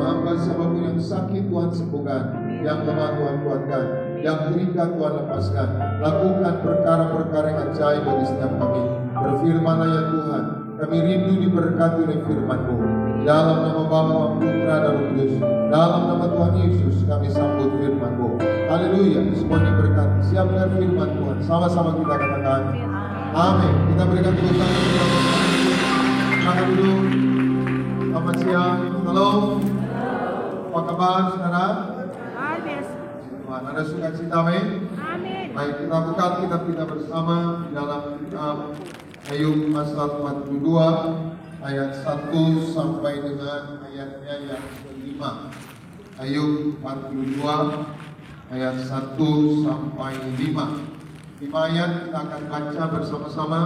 hamba siapapun yang sakit Tuhan sembuhkan, yang lemah Tuhan kuatkan, yang terikat Tuhan lepaskan. Lakukan perkara-perkara yang ajaib bagi setiap kami. Berfirman-Nya ya Tuhan, kami rindu diberkati oleh firman-Mu. Dalam nama Bapa, Putra dan Roh Kudus, dalam nama Tuhan Yesus kami sambut firman-Mu. Haleluya, semuanya berkati. Siap dengan firman Tuhan. Sama-sama kita katakan amin. Kita berikan tepuk tangan kepada Tuhan. Silakan duduk. Selamat siang. Halo. Apa kabar saudara? Tuhan ada sukacita, amin. Baik, kita buka kitab kita bersama di dalam kitab Ayub pasal 42 ayat 1 sampai dengan ayatnya yang kelima. Ayub 42 ayat 1 sampai 5. 5 ayat kita akan baca bersama-sama.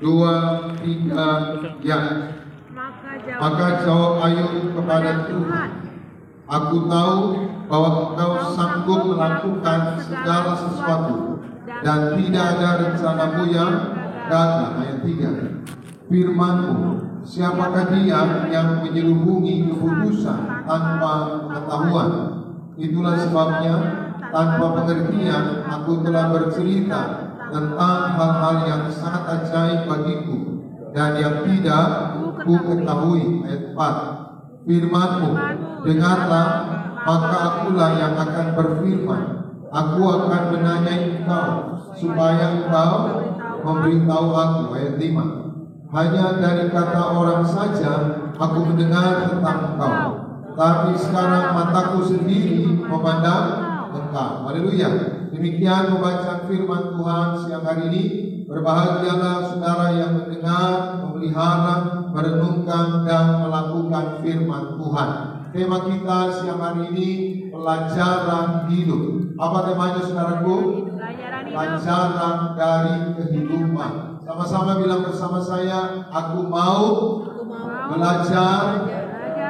2, 3, ya. Maka jawab Ayub kepada Tuhan, aku tahu bahwa Engkau sanggup melakukan segala sesuatu dan tidak ada rencana-Mu yang gagal. Ayat 3. Firman-Mu, siapakah dia yang menyelubungi keputusan tanpa pengetahuan? Itulah sebabnya tanpa pengertian aku telah bercerita tentang hal-hal yang sangat ajaib bagiku dan yang tidak ku ketahui. Ayat 4. Firman-Mu, dengarlah, maka akulah yang akan berfirman. Aku akan menanyai engkau supaya engkau memberitahu aku. Ayat 5. Hanya dari kata orang saja aku mendengar tentang engkau, tapi sekarang mataku sendiri memandang engkau. Haleluya. Demikian membaca firman Tuhan siang hari ini. Berbahagialah saudara yang mendengar, memelihara, merenungkan dan melakukan firman Tuhan. Tema kita siang hari ini pelajaran hidup. Apa temanya saudaraku? Pelajaran dari kehidupan. Sama-sama bilang bersama saya, aku mau belajar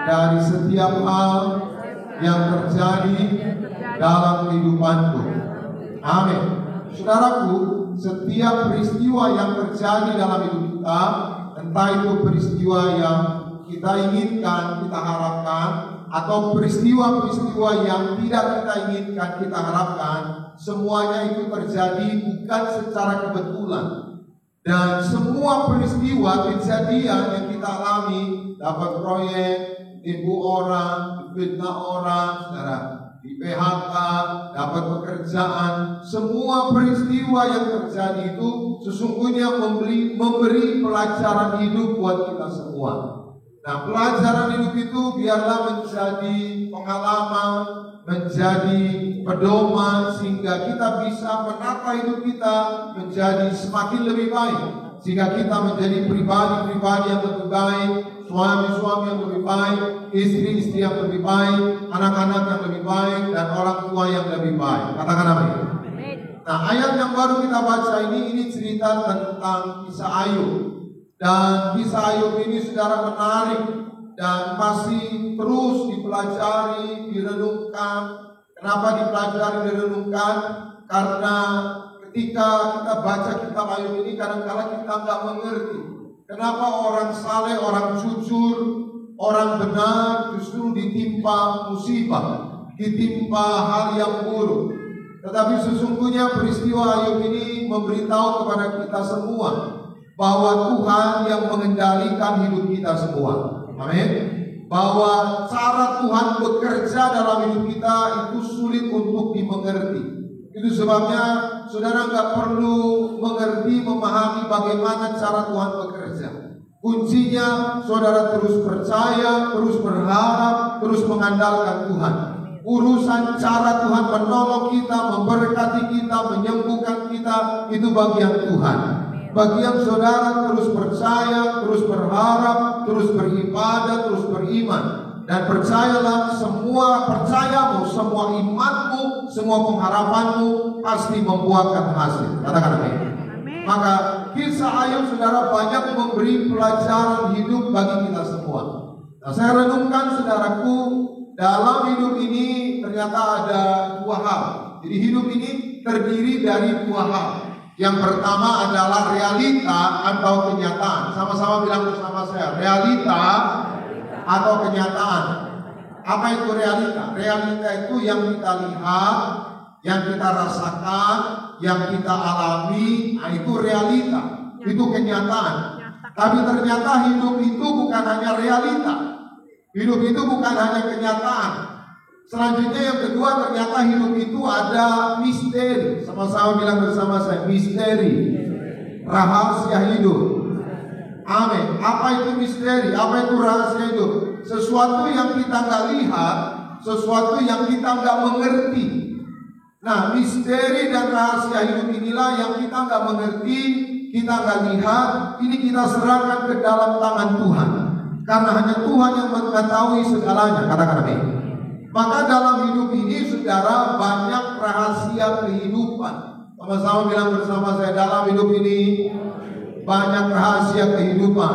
dari setiap hal yang terjadi dalam kehidupanku. Amin. Saudaraku, setiap peristiwa yang terjadi dalam hidup kita, entah itu peristiwa yang kita inginkan, kita harapkan, atau peristiwa-peristiwa yang tidak kita inginkan, kita harapkan, semuanya itu terjadi bukan secara kebetulan. Dan semua peristiwa kejadian yang kita alami, dapat proyek, tipu orang, difitnah orang, saudara, di PHK, dapat pekerjaan, semua peristiwa yang terjadi itu sesungguhnya memberi pelajaran hidup buat kita semua. Nah, pelajaran hidup itu biarlah menjadi pengalaman, menjadi pedoman sehingga kita bisa menata hidup kita menjadi semakin lebih baik, sehingga kita menjadi pribadi-pribadi yang lebih baik, suami-suami yang lebih baik, istri-istri yang lebih baik, anak-anak yang lebih baik, dan orang tua yang lebih baik. Katakan amin. Nah, ayat yang baru kita baca ini cerita tentang kisah Ayub. Dan kisah Ayub ini saudara menarik dan masih terus dipelajari, direnungkan. Kenapa dipelajari, direnungkan? Karena ketika kita baca kitab Ayub ini kadang-kadang kita nggak mengerti kenapa orang saleh, orang jujur, orang benar justru ditimpa musibah, ditimpa hal yang buruk. Tetapi sesungguhnya peristiwa Ayub ini memberitahu kepada kita semua bahwa Tuhan yang mengendalikan hidup kita semua. Amin. Bahwa cara Tuhan bekerja dalam hidup kita itu sulit untuk dimengerti. Itu sebabnya saudara nggak perlu mengerti, memahami bagaimana cara Tuhan bekerja. Kuncinya saudara terus percaya, terus berharap, terus mengandalkan Tuhan. Urusan cara Tuhan menolong kita, memberkati kita, menyembuhkan kita, itu bagian Tuhan. Bagian saudara terus percaya, terus berharap, terus beribadah, terus beriman. Dan percayalah, semua percayamu, semua imanmu, semua pengharapanmu pasti membuahkan hasil. Katakan amin. Maka kisah Ayub saudara banyak memberi pelajaran hidup bagi kita semua. Nah, saya renungkan saudaraku, dalam hidup ini ternyata ada dua hal. Jadi hidup ini terdiri dari dua hal. Yang pertama adalah realita atau kenyataan. Sama-sama bilang bersama saya, realita atau kenyataan. Apa itu realita? Realita itu yang kita lihat, yang kita rasakan, yang kita alami, itu realita. Itu kenyataan. Tapi ternyata hidup itu bukan hanya realita. Hidup itu bukan hanya kenyataan. Selanjutnya yang kedua, ternyata hidup itu ada misteri. Sama-sama bilang bersama saya, misteri. Rahasia hidup. Amin. Apa itu misteri? Apa itu rahasia hidup? Sesuatu yang kita nggak lihat, sesuatu yang kita nggak mengerti. Nah, misteri dan rahasia hidup inilah yang kita nggak mengerti, kita nggak lihat. Ini kita serahkan ke dalam tangan Tuhan. Karena hanya Tuhan yang mengetahui segalanya. Katakan amin. Maka dalam hidup ini, saudara, banyak rahasia kehidupan. Sama-sama bilang bersama saya, dalam hidup ini banyak rahasia kehidupan.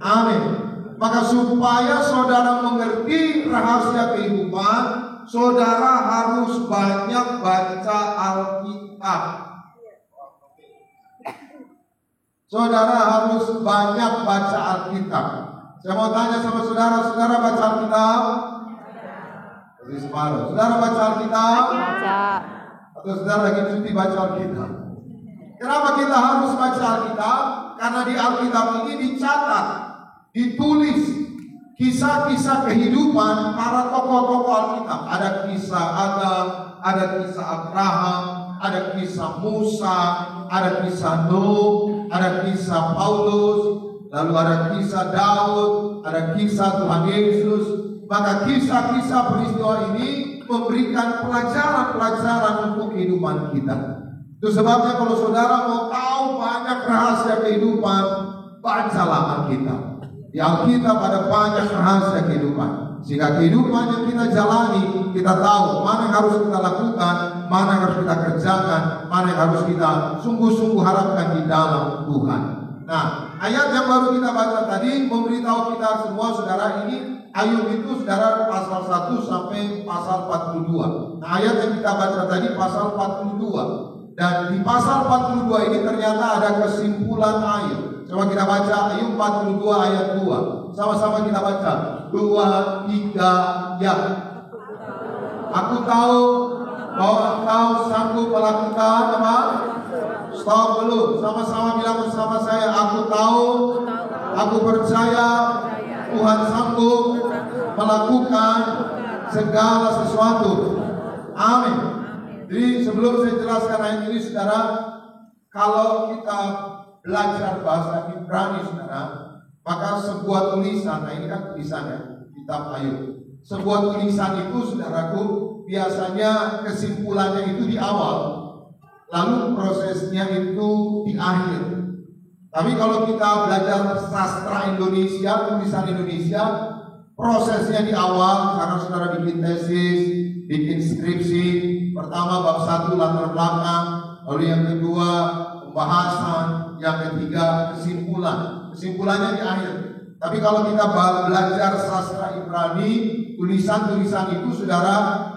Amin. Maka supaya saudara mengerti rahasia kehidupan, saudara harus banyak baca Alkitab. Saudara harus banyak baca Alkitab. Saya mau tanya sama saudara, saudara baca Alkitab? Saudara baca Alkitab? Baca. Atau saudara lagi cuti baca Alkitab? Kenapa kita harus baca Alkitab? Karena di Alkitab ini dicatat, ditulis kisah-kisah kehidupan para tokoh-tokoh Alkitab. Ada kisah Adam, ada kisah Abraham, ada kisah Musa, ada kisah Nuh, ada kisah Paulus, lalu ada kisah Daud, ada kisah Tuhan Yesus. Maka kisah-kisah peristiwa ini memberikan pelajaran-pelajaran untuk kehidupan kita. Itu sebabnya kalau saudara mau tahu banyak rahasia kehidupan, bacalah Alkitab. Di Alkitab ada banyak rahasia kehidupan. Sehingga kehidupan yang kita jalani, kita tahu mana yang harus kita lakukan, mana yang harus kita kerjakan, mana yang harus kita sungguh-sungguh harapkan di dalam Tuhan. Nah, ayat yang baru kita baca tadi memberitahu kita semua, saudara, ini Ayub itu, saudara, pasal 1 sampai pasal 42. Nah, ayat yang kita baca tadi pasal 42. Dan di pasal 42 ini ternyata ada kesimpulan Ayub. Coba kita baca Ayub 42 ayat 2. Sama-sama kita baca. 2, 3, ya. Aku tahu bahwa engkau sanggup melakukan apa? Stop dulu. Sama-sama bilang bersama saya. Aku tahu, aku percaya Tuhan sanggup melakukan segala sesuatu. Amin. Jadi sebelum saya jelaskan ayat ini, saudara, kalau kita belajar bahasa Ibrani, saudara, maka sebuah tulisan, nah ini kan tulisannya, kitab Ayub. Sebuah tulisan itu, saudaraku, biasanya kesimpulannya itu di awal, lalu prosesnya itu di akhir. Tapi kalau kita belajar sastra Indonesia, tulisan Indonesia, prosesnya di awal, karena saudara bikin tesis, bikin skripsi. Pertama bab 1 latar belakang, lalu yang kedua pembahasan, yang ketiga kesimpulan. Kesimpulannya di akhir. Tapi kalau kita belajar sastra Ibrani, tulisan-tulisan itu, saudara,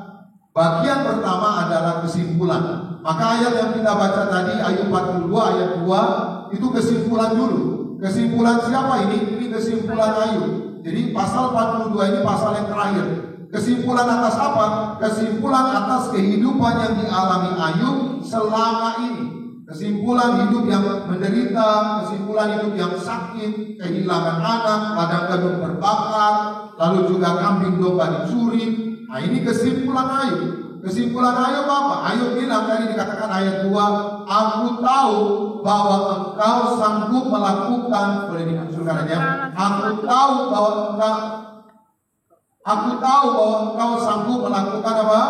bagian pertama adalah kesimpulan. Maka ayat yang kita baca tadi, Ayub 42 ayat 2, itu kesimpulan dulu. Kesimpulan siapa ini? Ini kesimpulan Ayub. Jadi pasal 42 ini pasal yang terakhir. Kesimpulan atas apa? Kesimpulan atas kehidupan yang dialami Ayub selama ini. Kesimpulan hidup yang menderita, kesimpulan hidup yang sakit, kehilangan anak, ladang gandum terbakar, lalu juga kambing domba dicuri. Nah, ini kesimpulan Ayub. Kesimpulan Ayub apa? Ayub bilang, tadi dikatakan ayat 2, aku tahu bahwa engkau sanggup melakukan, boleh dimunculkan aja. Aku tahu bahwa engkau sanggup melakukan apa?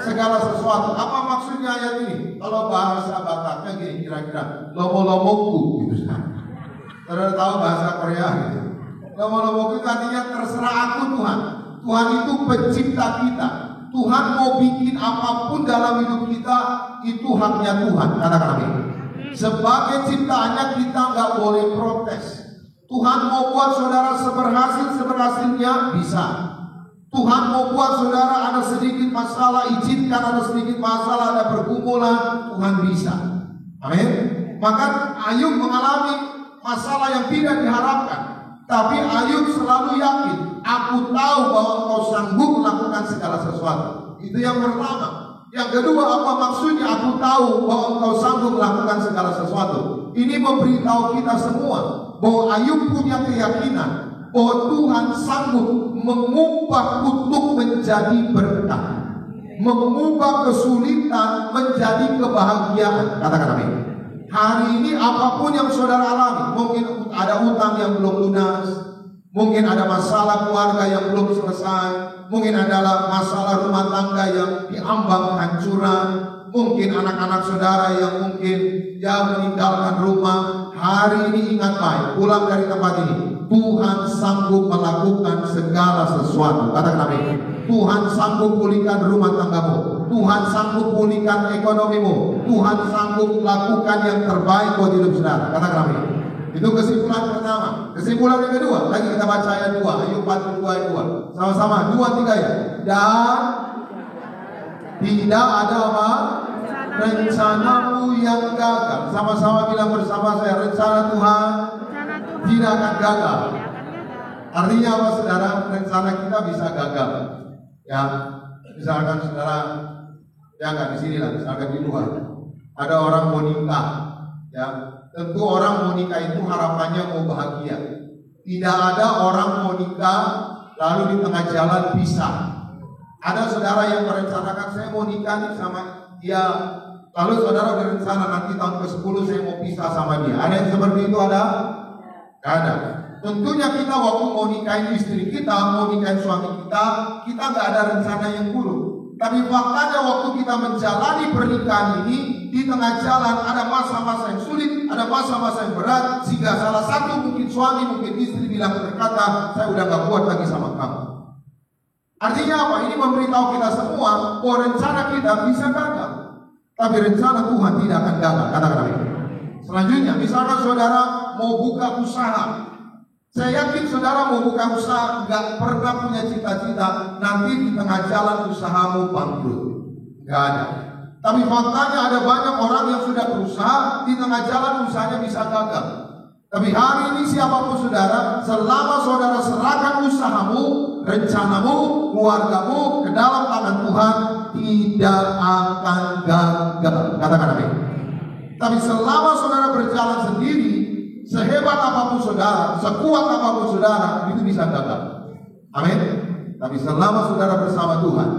Segala sesuatu. Apa maksudnya ayat ini? Kalau bahasa Bataknya gini kira-kira, lomo-lomoku gitu. Saudara tahu bahasa Korea gitu. Lomo-lomoku itu artinya terserah aku Tuhan. Tuhan itu pencipta kita. Tuhan mau bikin apapun dalam hidup kita, itu haknya Tuhan. Katakan amin. Sebagai ciptaannya kita nggak boleh protes. Tuhan mau buat saudara seberhasilnya bisa. Tuhan mau buat saudara ada sedikit masalah, izinkan ada sedikit masalah, ada pergumulan, Tuhan bisa. Amin. Maka Ayub mengalami masalah yang tidak diharapkan, tapi Ayub selalu yakin Aku tahu bahwa Engkau sanggup melakukan segala sesuatu. Itu yang pertama. Yang kedua, apa maksudnya aku tahu bahwa Engkau sanggup melakukan segala sesuatu? Ini memberitahu kita semua bahwa Ayub punya keyakinan bahwa Tuhan sanggup mengubah kutuk menjadi berkat, mengubah kesulitan menjadi kebahagiaan. Katakan amin. Hari ini apapun yang saudara alami, mungkin ada utang yang belum lunas, mungkin ada masalah keluarga yang belum selesai, mungkin adalah masalah rumah tangga yang diambang kehancuran, mungkin anak-anak saudara yang mungkin meninggalkan rumah. Hari ini ingat baik, pulang dari tempat ini, Tuhan sanggup melakukan segala sesuatu. Katakan amin. Tuhan sanggup pulihkan rumah tanggamu, Tuhan sanggup pulihkan ekonomimu, Tuhan sanggup lakukan yang terbaik buat hidup saudara. Katakan amin. Itu kesimpulan pertama. Kesimpulan yang kedua, lagi kita baca ayat 2, Ayub 42 ayat 2. Sama-sama, 2, 3 ya. Dan tidak ada apa? Rencanamu yang gagal. Sama-sama bilang bersama saya, rencana Tuhan tidak akan gagal. Artinya apa saudara? Rencana kita bisa gagal. Ya, misalkan saudara, ya nggak di sini lah, misalkan di luar. Ada orang mau nikah, ya. Tentu orang mau nikah itu harapannya mau bahagia. Tidak ada orang mau nikah lalu di tengah jalan pisah. Ada saudara yang merencanakan saya mau nikah nih sama dia, lalu saudara berencana nanti tahun ke-10 saya mau pisah sama dia. Ada yang seperti itu ada? Gak ada. Tentunya kita waktu mau nikahin istri kita, mau nikahin suami kita gak ada rencana yang buruk. Tapi faktanya waktu kita menjalani pernikahan ini, di tengah jalan ada masa-masa yang sulit, ada masa-masa yang berat, sehingga salah satu mungkin suami, mungkin istri berkata, saya udah gak kuat lagi sama kamu. Artinya apa? Ini memberitahu kita semua bahwa rencana kita bisa gagal, tapi rencana Tuhan tidak akan gagal. Katakan amin. Selanjutnya, misalkan saudara mau buka usaha. Saya yakin saudara mau buka usaha gak pernah punya cita-cita nanti di tengah jalan usahamu bangkrut. Gak ada. Tapi faktanya ada banyak orang yang sudah berusaha, di tengah jalan usahanya bisa gagal. Tapi hari ini siapapun saudara, selama saudara serahkan usahamu, rencanamu, keluargamu ke dalam tangan Tuhan, tidak akan gagal. Katakan amin. Tapi selama saudara berjalan sendiri, sehebat apapun saudara, sekuat apapun saudara, itu bisa gagal. Amin. Tapi selama saudara bersama Tuhan,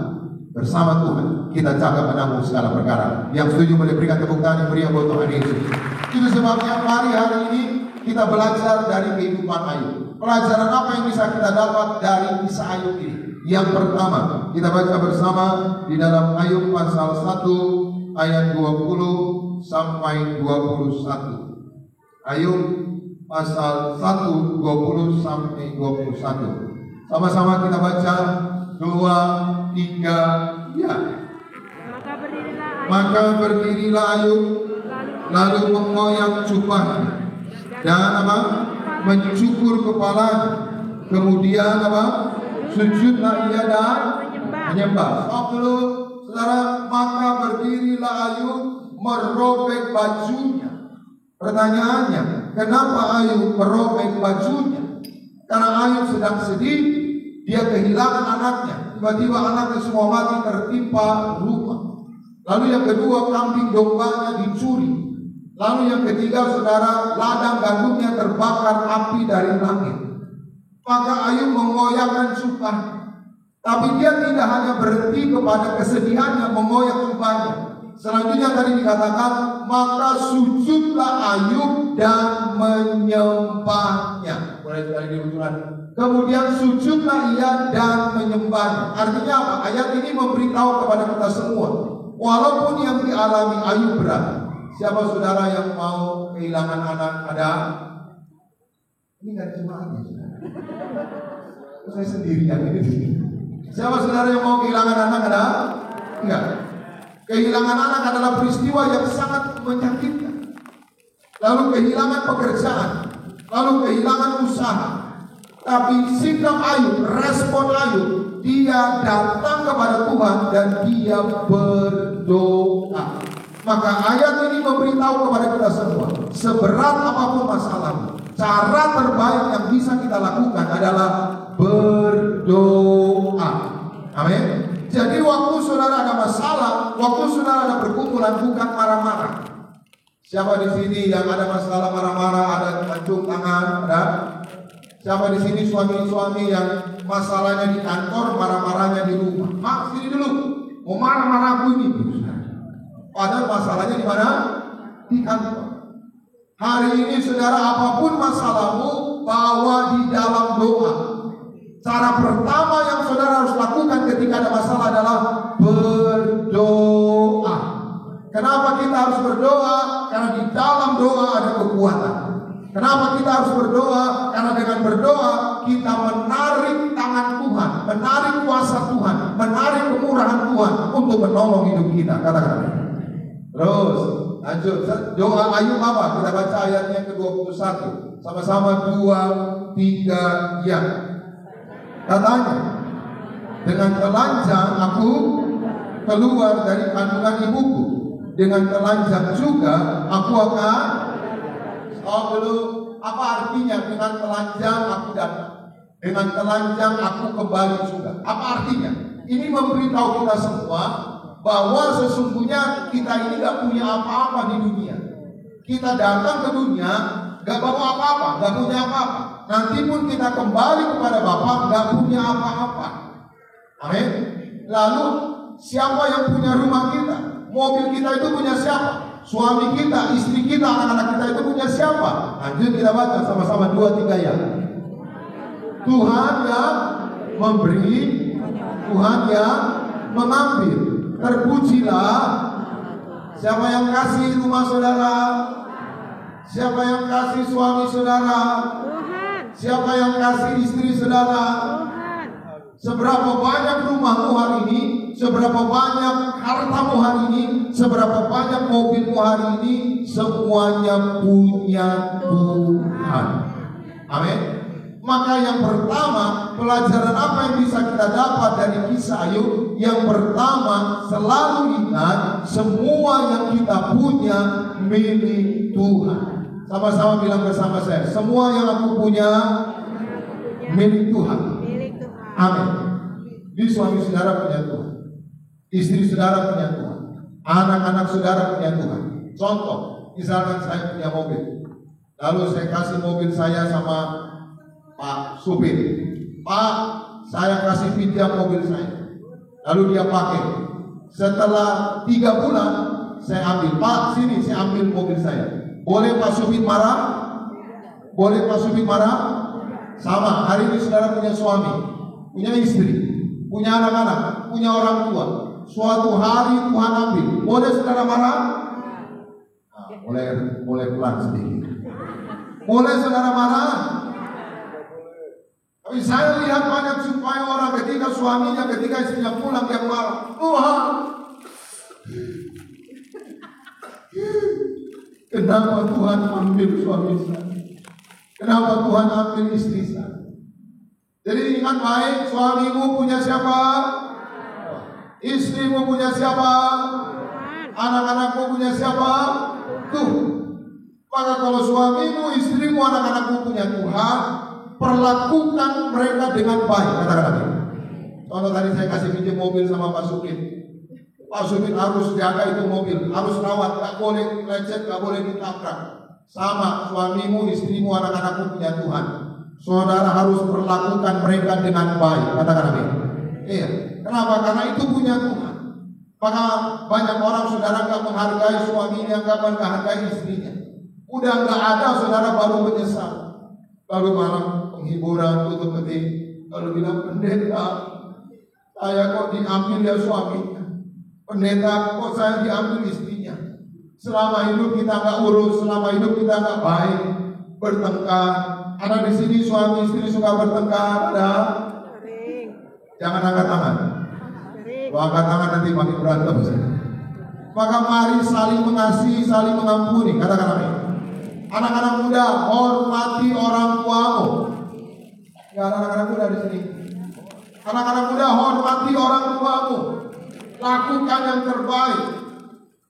kita jaga menanggung segala perkara. Yang setuju boleh berikan tepuk tangan yang meriah buat Tuhan Yesus. Itu sebabnya mari hari ini kita belajar dari kehidupan Ayub. Pelajaran apa yang bisa kita dapat dari kisah Ayub ini? Yang pertama, kita baca bersama di dalam Ayub pasal 1 ayat 20 sampai 21. Ayub pasal 1 20 sampai 21. Sama-sama kita baca 2, 3, ya. Maka berdirilah Ayub lalu mengoyak jubahnya dan apa? Mencukur kepalanya. Kemudian apa? Sujudlah ia dan menyembah. Stop dulu, saudara. Maka berdirilah Ayub merobek bajunya. Pertanyaannya, kenapa Ayub merobek bajunya? Karena Ayub sedang sedih, dia kehilangan anaknya. Tiba-tiba anaknya semua mati tertimpa rumah. Lalu yang kedua, kambing dombanya dicuri. Lalu yang ketiga, saudara, ladang gandumnya terbakar api dari langit. Maka Ayub mengoyakkan jubahnya. Tapi dia tidak hanya berhenti kepada kesedihannya mengoyak jubahnya. Selanjutnya tadi dikatakan, maka sujudlah Ayub dan menyembahnya. Boleh sekali diulang. Kemudian sujudlah ia dan menyembahnya. Artinya apa? Ayat ini memberitahu kepada kita semua, walaupun yang dialami Ayub berat. Siapa saudara yang mau kehilangan anak? Ada? Ini nggak cuma ini. Saya sendirian ini. Siapa saudara yang mau kehilangan anak? Ada? Enggak. Kehilangan anak adalah peristiwa yang sangat menyakitkan. Lalu kehilangan pekerjaan, lalu kehilangan usaha. Tapi sikap Ayub, respon Ayub, dia datang kepada Tuhan dan dia berdoa. Maka ayat ini memberitahu kepada kita semua, seberat apapun masalahmu, cara terbaik yang bisa kita lakukan adalah berdoa. berdoa. Amin. Jadi waktu saudara ada masalah, waktu saudara ada pergumulan, bukan marah-marah. Siapa di sini yang ada masalah marah-marah, ada acung tangan, ada? Siapa di sini suami-suami yang masalahnya di kantor, marah-marahnya di rumah? Mak, sini dulu, mau marah-marah aku ini. Padahal masalahnya di mana? Di kantor. Hari ini saudara, apapun masalahmu, bawa di dalam doa. Cara pertama yang saudara harus lakukan ketika ada masalah adalah berdoa. Kenapa kita harus berdoa? Karena di dalam doa ada kekuatan. Kenapa kita harus berdoa? Karena dengan berdoa kita menarik tangan Tuhan, menarik kuasa Tuhan, menarik kemurahan Tuhan untuk menolong hidup kita. Katakan. Terus lanjut. Doa Ayub apa? Kita baca ayatnya ke-21. Sama-sama 2, 3, ya. Katanya, dengan telanjang aku keluar dari kandungan ibuku, dengan telanjang juga aku akan. Oh dulu, apa artinya dengan telanjang aku datang? Dengan telanjang aku kembali juga. Apa artinya? Ini memberitahu kita semua bahwa sesungguhnya kita ini gak punya apa-apa di dunia. Kita datang ke dunia gak bawa apa-apa, gak punya apa-apa. Nanti pun kita kembali kepada Bapa gak punya apa-apa. Amin. Lalu siapa yang punya rumah kita? Mobil kita itu punya siapa? Suami kita, istri kita, anak-anak kita itu punya siapa? Lanjut kita baca sama-sama 2, 3 ya. Tuhan yang memberi, Tuhan yang mengambil. Terpujilah. Siapa yang kasih rumah saudara? Siapa yang kasih suami saudara? Siapa yang kasih istri saudara? Seberapa banyak rumahmu hari ini, seberapa banyak hartamu hari ini, seberapa banyak mobilmu hari ini, semuanya punya Tuhan. Amin. Maka yang pertama, pelajaran apa yang bisa kita dapat dari kisah Ayub? Yang pertama, selalu ingat semua yang kita punya milik Tuhan. Sama-sama bilang bersama saya, semua yang aku punya milik Tuhan. Amin. Di suami saudara punya Tuhan, istri saudara punya Tuhan, anak-anak saudara punya Tuhan. Contoh, misalkan saya punya mobil, lalu saya kasih mobil saya sama Pak supir. Pak, saya kasih pinjam mobil saya, lalu dia pakai. Setelah 3 bulan saya ambil, Pak sini saya ambil mobil saya. Boleh Pak supir marah? Boleh Pak supir marah? Sama, hari ini saudara punya suami, punya istri, punya anak-anak, punya orang tua. Suatu hari Tuhan ambil, boleh saudara marah? Nah, boleh pelan sedikit. Boleh saudara marah? Tapi saya lihat banyak supaya orang ketika suaminya, ketika istrinya pulang dia marah. Tuhan, kenapa Tuhan ambil suami saya? Kenapa Tuhan ambil istri saya? Jadi ingat baik, suamimu punya siapa? Istrimu punya siapa? Anak-anakmu punya siapa? Tuh. Maka kalau suamimu, istrimu, anak-anakmu punya Tuhan, perlakukan mereka dengan baik. Katakan. Contoh tadi saya kasih pinjam mobil sama Pak Supir. Pak Supir harus jaga itu mobil, harus rawat, gak boleh lecet, gak boleh ditabrak. Sama suamimu, istrimu, anak-anakmu punya Tuhan. Saudara harus perlakukan mereka dengan baik. Katakan amin. Iya. Kenapa? Karena itu punya Tuhan. Maka banyak orang saudara gak menghargai suaminya, gak menghargai istrinya. Udah gak ada saudara baru menyesal. Baru malam penghiburan tutup peti, lalu bilang, pendeta, saya kok diambil ya suaminya. Pendeta, kok saya diambil istrinya. Selama hidup kita gak urus, selama hidup kita gak baik, bertengkar. Ada di sini suami istri suka bertengkar, ada? Jangan angkat tangan. Kalau angkat tangan nanti makin berantem. Maka mari saling mengasihi, saling mengampuni. Katakan amin. Anak-anak muda, hormati orang tuamu. Ya, anak-anak muda di sini. Anak-anak muda, hormati orang tuamu. Lakukan yang terbaik.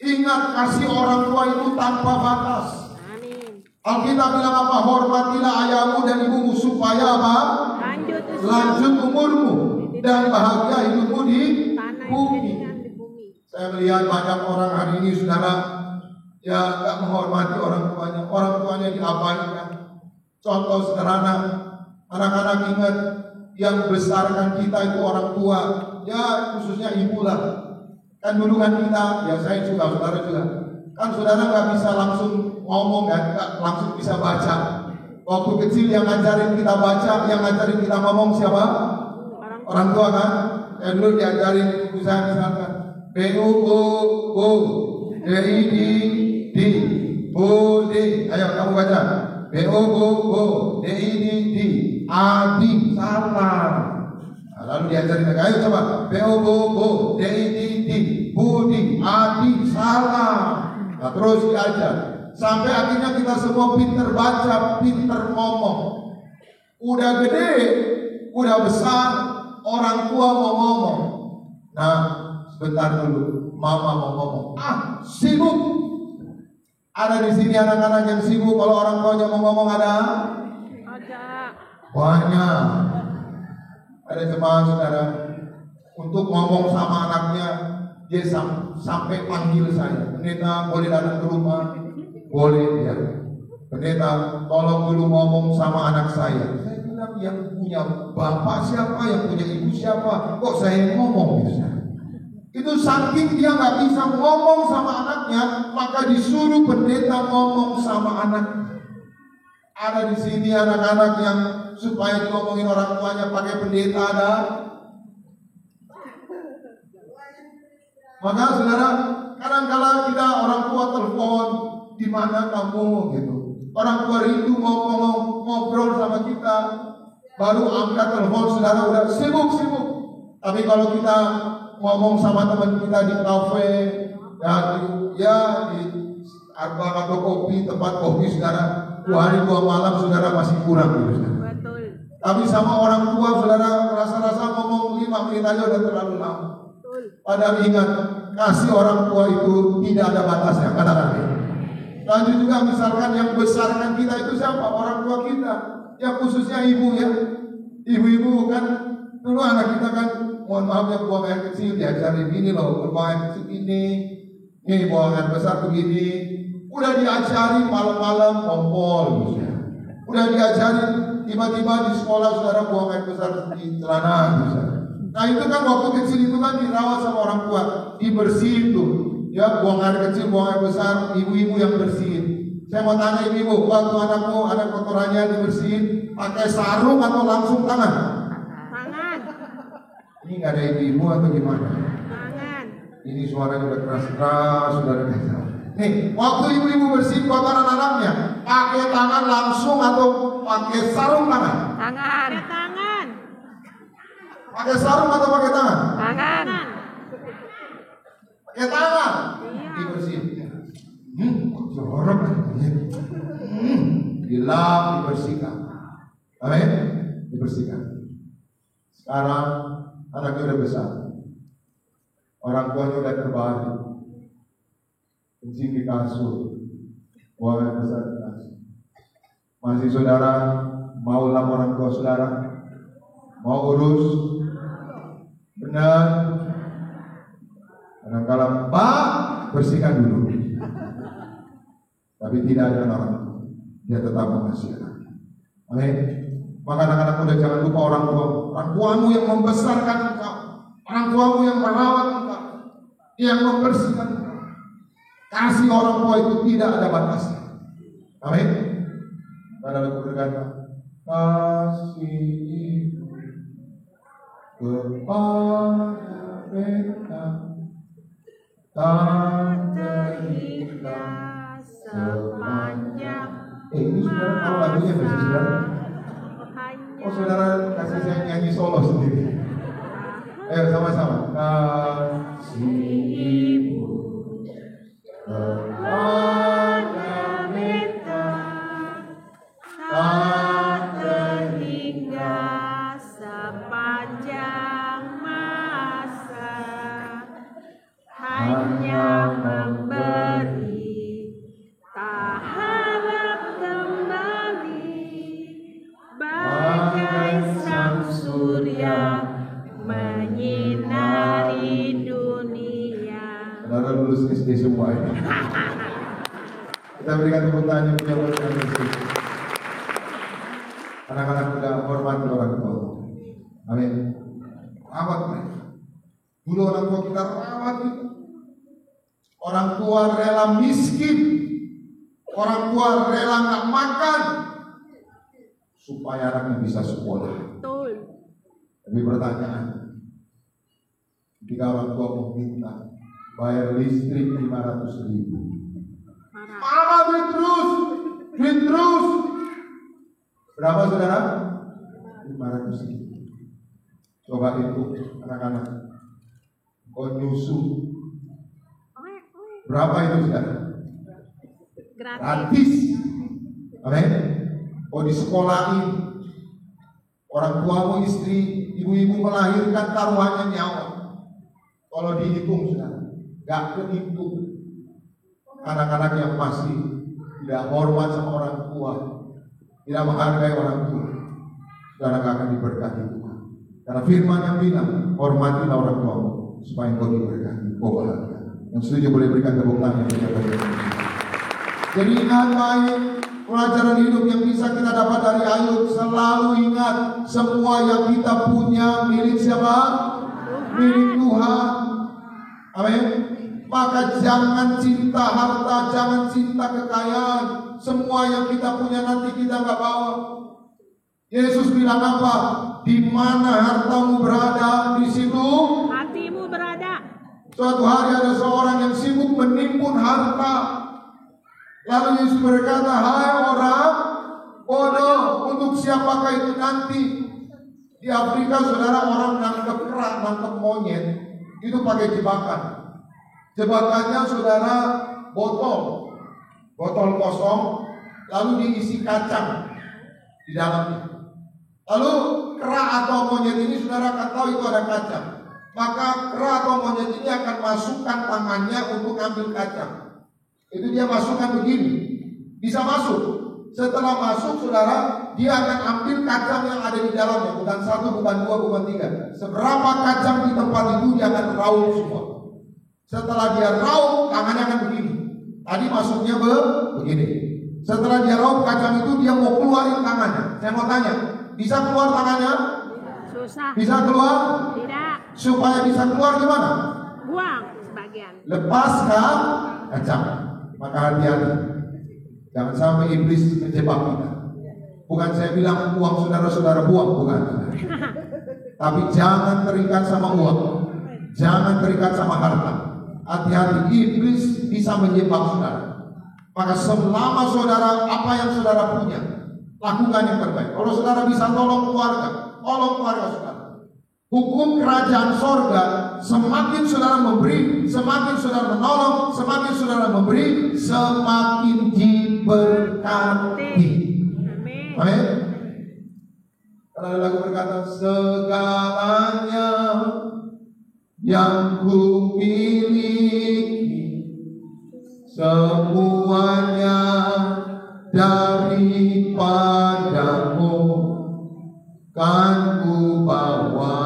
Ingat, kasih orang tua itu tanpa batas. Alkitab bilang apa? Hormatilah ayahmu dan ibumu supaya apa? lanjut umurmu, dan bahagia hidupmu di bumi. Saya melihat banyak orang hari ini, saudara, ya gak menghormati orang tuanya diabaikan. Contoh sederhana, anak-anak ingat yang besarkan kita itu orang tua, ya khususnya ibu lah. Kan dulu kan kita, ya saya juga, saudara juga, kan saudara gak bisa langsung ngomong kan, gak langsung bisa baca. Waktu kecil yang ngajarin kita baca, yang ngajarin kita ngomong siapa? Orang tua kan? Ya dulu diajarin ibu saya misalkan B-U-U-U D-I-D-D B-U-D. Ayo kamu baca B-U-U-U D-I-D-D Adi. Salah. Nah, lalu diajarin lagi, ayo coba B-U-U-U D-I-D-D Budi. Adi. Salah. Nah terus diajar sampai akhirnya kita semua pinter baca, pinter ngomong. Udah gede, udah besar, orang tua mau ngomong. Nah, sebentar dulu, mama mau ngomong. Sibuk. Ada di sini anak-anak yang sibuk. Kalau orang tuanya mau ngomong ada? Banyak. Ada jemaah saudara, untuk ngomong sama anaknya, dia sampai panggil saya. Pendeta boleh datang ke rumah? Boleh ya. Pendeta, tolong dulu ngomong sama anak saya. Saya bilang, yang punya bapak siapa, yang punya ibu siapa? Kok saya ngomong gitu? Itu saking dia nggak bisa ngomong sama anaknya, maka disuruh pendeta ngomong sama anaknya. Ada di sini anak-anak yang supaya diomongin orang tuanya pakai pendeta ada. Maka saudara, kadang-kala kita orang tua telepon, di mana kamu gitu. Orang tua rindu mau ngobrol sama kita, baru angkat telepon, saudara udah sibuk. Tapi kalau kita ngomong sama teman kita di kafe, ya di Arbang atau kopi, tempat kopi, saudara, 2 hari 2 malam saudara masih kurang gitu, saudara. Betul. Tapi sama orang tua saudara rasa-rasa ngomong 5 menit aja udah terlalu lama. Padahal ingat, kasih orang tua itu tidak ada batasnya, katakan. Lanjut juga misalkan yang besarkan kita itu siapa? Orang tua kita. Ya khususnya ibu ya. Ibu-ibu kan dulu anak kita kan, mohon maaf ya, buang air kecil diajarin gini loh, buang air kecil ini buang air besar begini. Udah diajarin malam-malam kompol gitu ya. Udah diajarin tiba-tiba di sekolah saudara buang air besar di celana gitu. Nah itu kan waktu kecil itu kan dirawat sama orang tua, dibersihin tuh. Ya, buang air kecil, buang air besar, ibu-ibu yang bersihin. Saya mau tanya ibu-ibu, waktu anakmu ada kotorannya dibersihin, pakai sarung atau langsung tangan? Tangan. Ini nggak ada ibu-ibu atau gimana? Tangan. Ini suaranya udah keras-keras, sudah ada. Nih, waktu ibu-ibu bersihin kotoran anaknya, pakai tangan langsung atau pakai sarung tangan? Tangan. Pakai tangan. Pakai sarung atau pakai tangan? Tangan. Pakai tangan. Dibersihin. Jorok. Dilap, dibersihkan. Amin. Dibersihkan. Sekarang anaknya udah besar. Orang tuanya udah terbalik. Kencing di kasur. Buang besar di kasur. Masih saudara mau lapor orang tua saudara? Mau urus? Benar. Kadang-kadang Pak, bersihkan dulu. Tapi tidak ada orang tua. Dia tetap mengasihi anaknya. Amin. Maka anak-anak muda jangan lupa orang tua. Orang tuamu yang membesarkan engkau. Orang tuamu yang merawat engkau. Yang membersihkan engkau. Kasih orang tua itu tidak ada batasnya. Amin. Pada lagu berkata, kasih ibu kepada beta tak terhingga sepanjang ini saudara tahu lagunya nggak sih saudara? Oh saudara kasih saya nyanyi solo sendiri. Ayo sama-sama. Kasih ibu kepada beta tak terhingga sepanjang masa, hanya memberi tak harap kembali, bagai sang surga menyinari dunia. Saudara lulus SD semua ini. Kita berikan tepuk tangan yang punya Tuhan Yesus. Anak-anak muda hormati orang tua. Amin. Rawat mereka. Dulu orang tua kita rawat kita. Orang tua rela miskin. Orang tua rela nggak makan supaya anaknya bisa sekolah. Betul. Tapi pertanyaan, ketika orang tua mau minta bayar listrik 500.000, mama duit terus. Berapa saudara? 500.000. Coba itu anak-anak, kau nyusu berapa itu saudara? Gratis. Amin. Kau disekolahin, orang tuamu istri, ibu-ibu melahirkan taruhannya nyawa. Kalau dihitung saudara, gak kehitung. Anak-anak yang masih tidak hormat sama orang tua, tidak menghargai orang tua, saudara akan diberkati Tuhan. Karena firman yang bilang, hormatilah orang tuamu supaya engkau diberkati, kau bahagia. Yang setuju boleh berikan tepuk tangan. Jadi ingat baik, pelajaran hidup yang bisa kita dapat dari Ayub. Selalu ingat, semua yang kita punya milik siapa? Milik Tuhan. Amin. Maka jangan cinta harta, jangan cinta kekayaan. Semua yang kita punya nanti kita nggak bawa. Yesus bilang apa? Di mana hartamu berada, di situ hatimu berada. Suatu hari ada seorang yang sibuk menimbun harta. Lalu Yesus berkata, hai orang bodoh, untuk siapakah itu nanti? Di Afrika saudara, orang nangkep kera, nangkep monyet, itu pakai jebakan. Jebakannya saudara botol kosong, lalu diisi kacang di dalamnya. Lalu kera atau monyet ini saudara akan tahu itu ada kacang. Maka kera atau monyet ini akan masukkan tangannya untuk ambil kacang. Itu dia masukkan begini, bisa masuk. Setelah masuk saudara, dia akan ambil kacang yang ada di dalamnya. Bukan satu, bukan dua, bukan tiga. Seberapa kacang di tempat itu dia akan raup semua. Setelah dia raup, tangannya akan begini. Tadi masuknya begini. Setelah dia raup kacang itu, dia mau keluarin tangannya. Saya mau tanya, bisa keluar tangannya? Susah. Bisa keluar? Tidak. Supaya bisa keluar gimana? Buang sebagian. Lepaskan kacang. Maka hati-hati, jangan sampai iblis menjebak kita. Bukan saya bilang uang saudara-saudara buang, bukan. Tapi jangan terikat sama uang, jangan terikat sama harta. Hati-hati, iblis bisa menjebak saudara. Maka selama saudara, apa yang saudara punya, lakukan yang terbaik. Kalau saudara bisa tolong keluarga saudara. Hukum kerajaan sorga, semakin saudara memberi, semakin saudara menolong, semakin saudara memberi, semakin diberkati. Amin. Kalau ada lagu berkata, segalanya yang ku miliki, semuanya daripadamu, kan ku bawa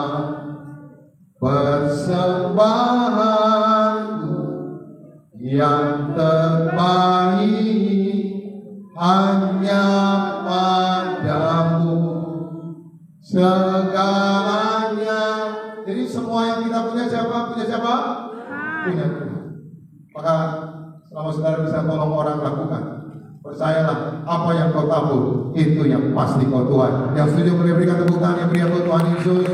persembahanku yang terbaik hanya padamu. Segalanya. Jadi semua yang kita punya siapa? Punya siapa? Punya Tuhan. Maka selama saudara bisa tolong orang, lakukan. Percayalah, apa yang kau tabur itu yang pasti kau tuai. Yang setuju boleh berikan tepuk tangan yang beri aku Tuhan Yesus.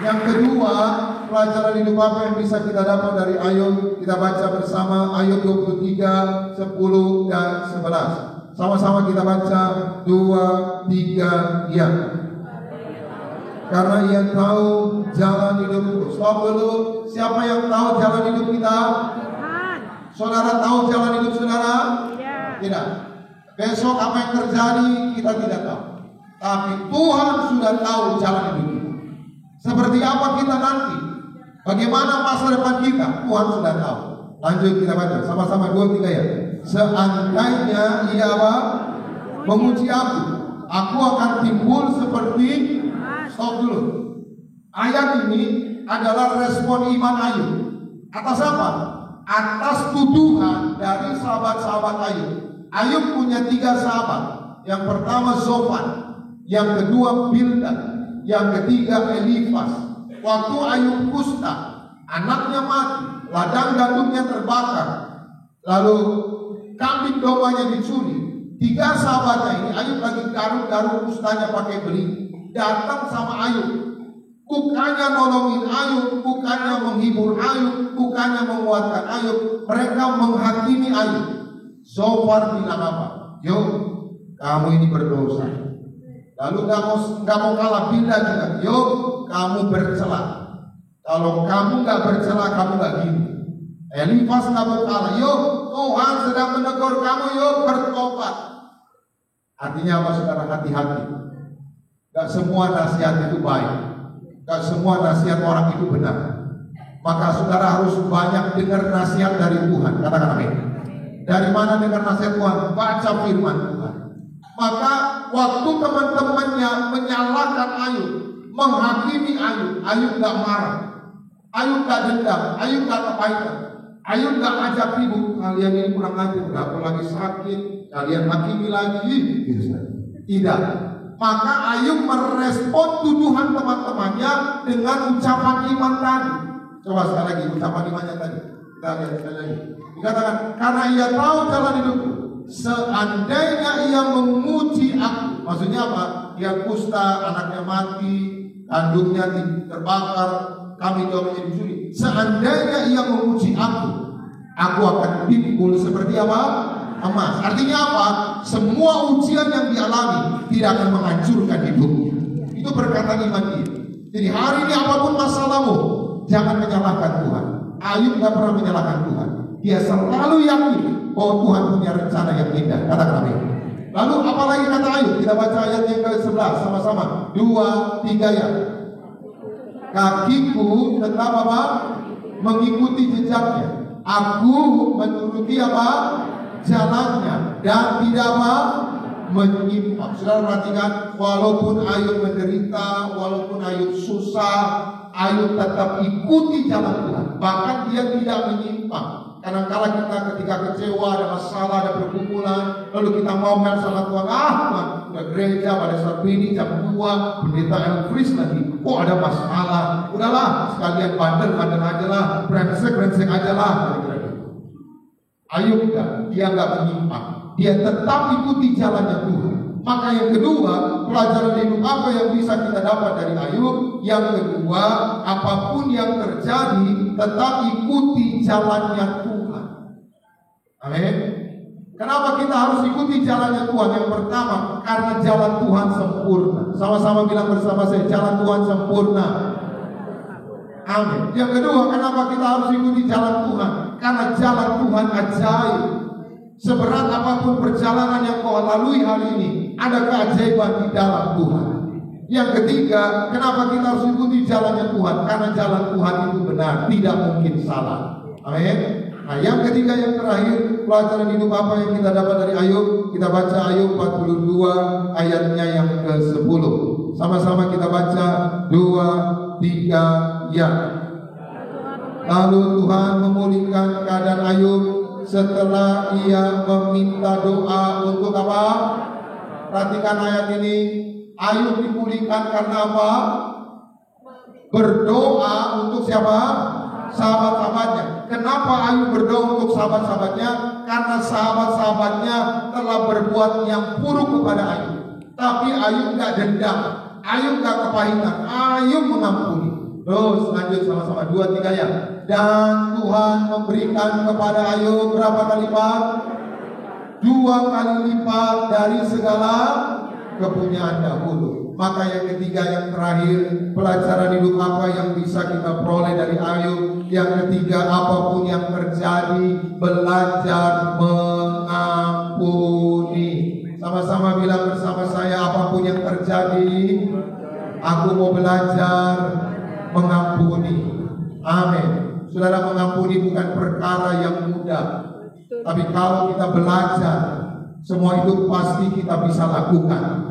Yang kedua, pelajaran hidup apa yang bisa kita dapat dari Ayub? Kita baca bersama Ayub 23, 10 dan 11. Sama-sama kita baca 2, 3, ya. Karena ia tahu jalan hidupku. Stop dulu. Siapa yang tahu jalan hidup kita? Tuhan. Saudara tahu jalan hidup saudara? Tidak. Besok apa yang terjadi kita tidak tahu. Tapi Tuhan sudah tahu jalan hidup kita. Seperti apa kita nanti, bagaimana masa depan kita, Tuhan sudah tahu. Lanjut kita baca sama-sama 2, 3 ya. Seandainya ia apa? Memuji aku akan timbul seperti. Stop dulu. Ayat ini adalah respon iman Ayub. Atas apa? Atas tuduhan dari sahabat-sahabat Ayub. Ayub punya 3 sahabat. Yang pertama Zofan, yang kedua Bildad, yang ketiga Elifas. Waktu Ayub kusta, anaknya mati, ladang gandumnya terbakar, lalu kambing dombanya dicuri. 3 sahabatnya ini, Ayub lagi garuk-garuk kustanya pakai beli, datang sama Ayub. Bukannya nolongin Ayub, bukannya menghibur Ayub, bukannya menguatkan Ayub, mereka menghakimi Ayub. Zofar bilang apa? Yo, kamu ini berdosa. Lalu nggak mau kalah, Bildad juga. Yo, kamu bercela. Kalau kamu nggak bercela, kamu nggak gini. Elifas nggak mau kalah. Yo, Tuhan sedang menegur kamu. Yo, bertobat. Artinya apa, saudara? Hati-hati. Gak semua nasihat itu baik. Gak semua nasihat orang itu benar. Maka saudara harus banyak dengar nasihat dari Tuhan. Katakan amin. Dari mana dengar nasihat Tuhan? Baca firman Tuhan. Maka waktu teman-temannya menyalahkan Ayub, menghakimi Ayub, Ayub gak marah, Ayub gak dendam, Ayub gak kepahitan, Ayub gak ngajak ribut. Kalian ini kurang ajar, aku lagi sakit, kalian hakimi lagi. Tidak. Maka Ayub merespon tuduhan teman-temannya dengan ucapan iman tadi. Coba sekali lagi ucapan imannya tadi. Kita lihat sekali lagi. Dikatakan, karena ia tahu jalan hidupku, seandainya ia memuji aku. Maksudnya apa? Dia kusta, anaknya mati, kandungnya terbakar, kami dombanya dicuri. Seandainya ia memuji aku akan timbul seperti apa? Emas. Artinya apa? Semua ujian yang dialami tidak akan menghancurkan hidupnya. Itu perkataan iman dia. Jadi hari ini apapun masalahmu, jangan menyalahkan Tuhan. Ayub gak pernah menyalahkan Tuhan. Dia selalu yakin bahwa Tuhan punya rencana yang indah. Katakan amin. Lalu apalagi kata Ayub? Kita baca ayat yang ke-11 sama-sama. 2, 3 ya. Kakiku tetap apa? Mengikuti jejaknya. Aku menuruti apa? Jalannya, dan tidak apa? Menyimpang. Saudara perhatikan, walaupun Ayub menderita, walaupun Ayub susah, Ayub tetap ikuti jalan Tuhan. Bahkan dia tidak menyimpang. Kadang-kala kita ketika kecewa, ada masalah, ada pergumulan, lalu kita ngomel sama Tuhan, Tuhan, udah gereja pada saat ini jam 2, pendeta Elfris lagi, kok ada masalah, udahlah, sekalian bandel aja lah, brengsek aja lah. Ayub dia nggak menyimpang, dia tetap ikuti jalannya Tuhan. Maka yang kedua, pelajaran hidup apa yang bisa kita dapat dari Ayub? Yang kedua, apapun yang terjadi, tetap ikuti jalannya Tuhan. Amin. Kenapa kita harus ikuti jalannya Tuhan? Yang pertama, karena jalan Tuhan sempurna. Sama-sama bilang bersama saya, jalan Tuhan sempurna. Amin. Yang kedua, kenapa kita harus ikuti jalan Tuhan? Karena jalan Tuhan ajaib. Seberat apapun perjalanan yang kau lalui hari ini, ada keajaiban di dalam Tuhan. Yang ketiga, kenapa kita harus ikuti jalannya Tuhan? Karena jalan Tuhan itu benar, tidak mungkin salah. Amin. Nah, yang ketiga, yang terakhir, pelajaran hidup apa yang kita dapat dari Ayub? Kita baca Ayub 42 ayatnya yang ke-10. Sama-sama kita baca 2, 3 ya. Lalu Tuhan memulihkan keadaan Ayub setelah ia meminta doa untuk apa? Perhatikan ayat ini. Ayub dipulihkan karena apa? Berdoa untuk siapa? Sahabat-sahabatnya. Kenapa Ayub berdoa untuk sahabat-sahabatnya? Karena sahabat-sahabatnya telah berbuat yang buruk kepada Ayub. Tapi Ayub gak dendam, Ayub gak kepahitan, Ayub mengampuni. Terus lanjut sama-sama 2, 3 ya. Dan Tuhan memberikan kepada Ayub berapa kali lipat? 2 kali lipat dari segala kepunyaan dahulu. Maka yang ketiga, yang terakhir, pelajaran hidup apa yang bisa kita peroleh dari Ayub? Yang ketiga, apapun yang terjadi, belajar mengampuni. Sama-sama bilang bersama saya, apapun yang terjadi, aku mau belajar mengampuni. Amin. Saudara, mengampuni bukan perkara yang mudah. Tapi kalau kita belajar, semua itu pasti kita bisa lakukan.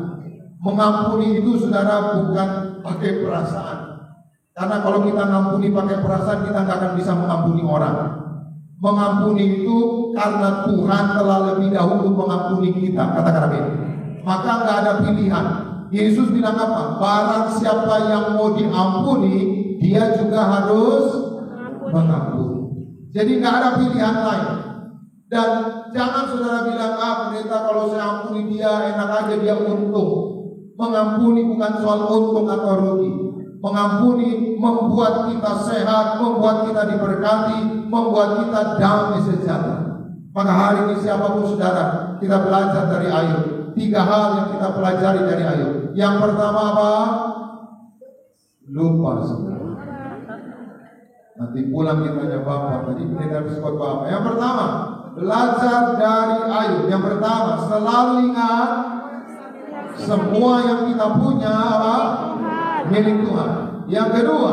Mengampuni itu, saudara, bukan pakai perasaan. Karena kalau kita ngampuni pakai perasaan, kita nggak akan bisa mengampuni orang. Mengampuni itu karena Tuhan telah lebih dahulu mengampuni kita. Katakan amin. Maka nggak ada pilihan. Yesus bilang apa? Barang siapa yang mau diampuni, dia juga harus mengampuni. Jadi nggak ada pilihan lain. Dan jangan saudara bilang, pendeta kalau saya ampuni dia enak aja, dia untung. Mengampuni bukan soal untung atau rugi. Mengampuni membuat kita sehat, membuat kita diberkati, membuat kita damai sejahtera. Maka hari ini siapapun saudara, kita belajar dari Ayub. 3 hal yang kita pelajari dari Ayub. Yang pertama apa? Lupa saudara. Nanti pulang kita tanya Bapak, tadi pendeta habis khotbah apa? Yang pertama, belajar dari Ayub. Yang pertama, selalu ingat semua yang kita punya apa? Milik Tuhan. Yang kedua,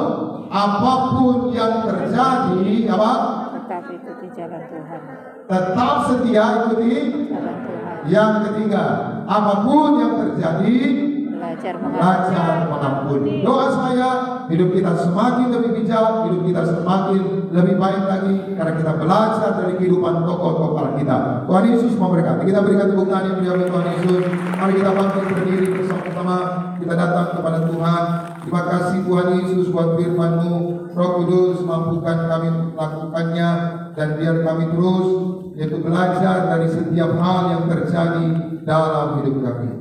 apapun yang terjadi apa? Tetap ikuti jalan Tuhan. Tetap setia ikuti Jalan Tuhan. Yang ketiga, apapun yang terjadi, Belajar mengampuni. Doa saya, hidup kita semakin lebih bijak, hidup kita semakin lebih baik lagi karena kita belajar dari kehidupan tokoh-tokoh kita. Tuhan Yesus memberkati. Kita berikan tepuk tangan yang berikan Tuhan Yesus. Mari kita bangkit berdiri bersama-sama. Kita datang kepada Tuhan. Terima kasih Tuhan Yesus buat firman-Mu. Roh Kudus, mampukan kami untuk melakukannya dan biar kami terus yaitu belajar dari setiap hal yang terjadi dalam hidup kami.